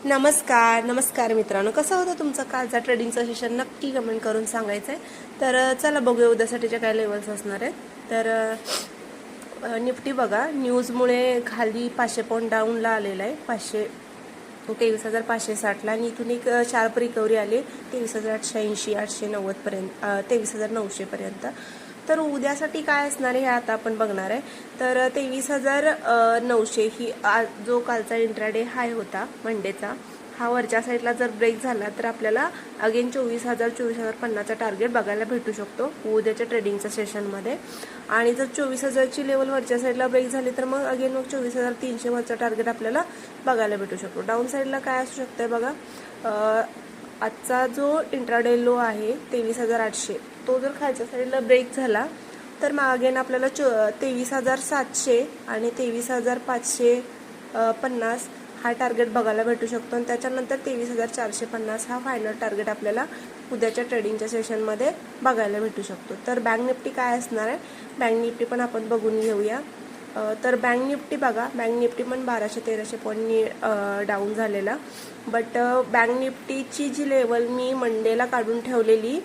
नमस्कार मित्रांनो, कसा होता तुमचा कालचा ट्रेडिंगचा सेशन नक्की कमेंट करून सांगायचं आहे। तर चला बघूया उद्यासाठीच्या काय लेवल्स असणार आहेत। तर निफ्टी बघा, न्यूजमुळे खाली 500 पॉईंट डाऊनला आलेला आहे, 23,560ला, आणि इथून एक शार्प रिकव्हरी आली 23,880 890 पर्यंत, 23,900 पर्यंत। तर उद्यासाठी काय असणार आहे हे आता आपण बघणार आहे। तर 23,900 ही जो कालचा इंट्राडे हाय होता मंडेचा, हा वरच्या साईडला जर ब्रेक झाला तर आपल्याला अगेन 24,000-24,050चा टार्गेट बघायला भेटू शकतो उद्याच्या ट्रेडिंगच्या सेशनमध्ये। आणि जर 24,000ची लेवल वरच्या साईडला ब्रेक झाली तर मग अगेन 24,300 वरचा टार्गेट आपल्याला बघायला भेटू शकतो। डाऊन साईडला काय असू शकतंय बघा, आजचा जो इंट्राडे लो आहे 23,800, तो जर खालच्या साईडला ब्रेक झाला तर मग अगेन आपल्याला 23,700 आणि 23,550 हा टार्गेट बघायला भेटू शकतो। आणि त्याच्यानंतर 23,450 हा फायनल टार्गेट आपल्याला उद्याच्या ट्रेडिंगच्या सेशनमध्ये बघायला भेटू शकतो। तर बँक निफ्टी काय असणार आहे, बँक निफ्टी पण आपण बघून घेऊया। तर बँक निफ्टी बघा, बँक निफ्टी पण 1200-1300 पॉईंट डाऊन झालेला, बट बँक निफ्टीची जी लेवल मी मंडेला काढून ठेवलेली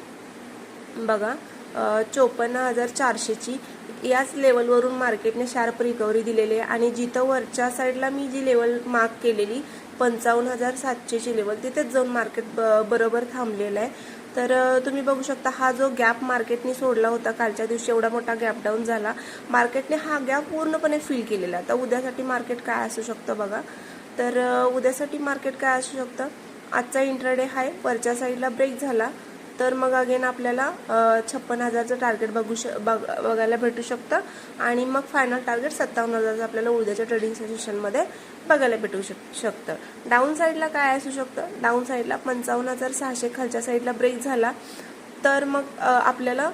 बघा 54,400ची, याच लेवलवरून मार्केटने शार्प रिकव्हरी दिलेली आहे। आणि जिथं वरच्या साईडला मी जी लेवल मार्क केलेली 55,700ची लेवल, तिथेच जाऊन मार्केट बरोबर थांबलेलं आहे। तर तुम्ही बघू शकता, हा जो गॅप मार्केटने सोडला होता कालच्या दिवशी, एवढा मोठा गॅप डाऊन झाला, मार्केटने हा गॅप पूर्णपणे फिल केलेला। तर उद्यासाठी मार्केट काय असू शकतं बघा, तर उद्यासाठी मार्केट काय असू शकतं, आजचा इंट्राडे हाय वरच्या साईडला ब्रेक झाला तर मग अगेन आपल्याला 56,000चं टार्गेट बघायला भेटू शकतं। आणि मग फायनल टार्गेट 57,000चं आपल्याला उद्याच्या ट्रेडिंग सेशनमध्ये बघायला भेटू शकतं। डाऊन साईडला काय असू शकतं, डाऊन साईडला 55,600 खालच्या साईडला ब्रेक झाला तर मग आपल्याला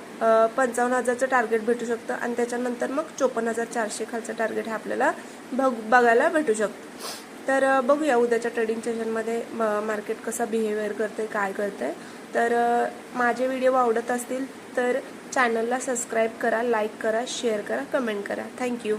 55,000चं टार्गेट भेटू शकतं। आणि त्याच्यानंतर मग 54,400 खालचं टार्गेट हे आपल्याला बघायला भेटू शकतं। तर बघूया उद्याच्या ट्रेडिंग सेशनमध्ये मार्केट कसा बिहेवियर करते, काय करते। तर माझे व्हिडिओ आवडत असतील तर चॅनलला सबस्क्राईब करा, लाईक करा, शेअर करा, कमेंट करा। थँक्यू।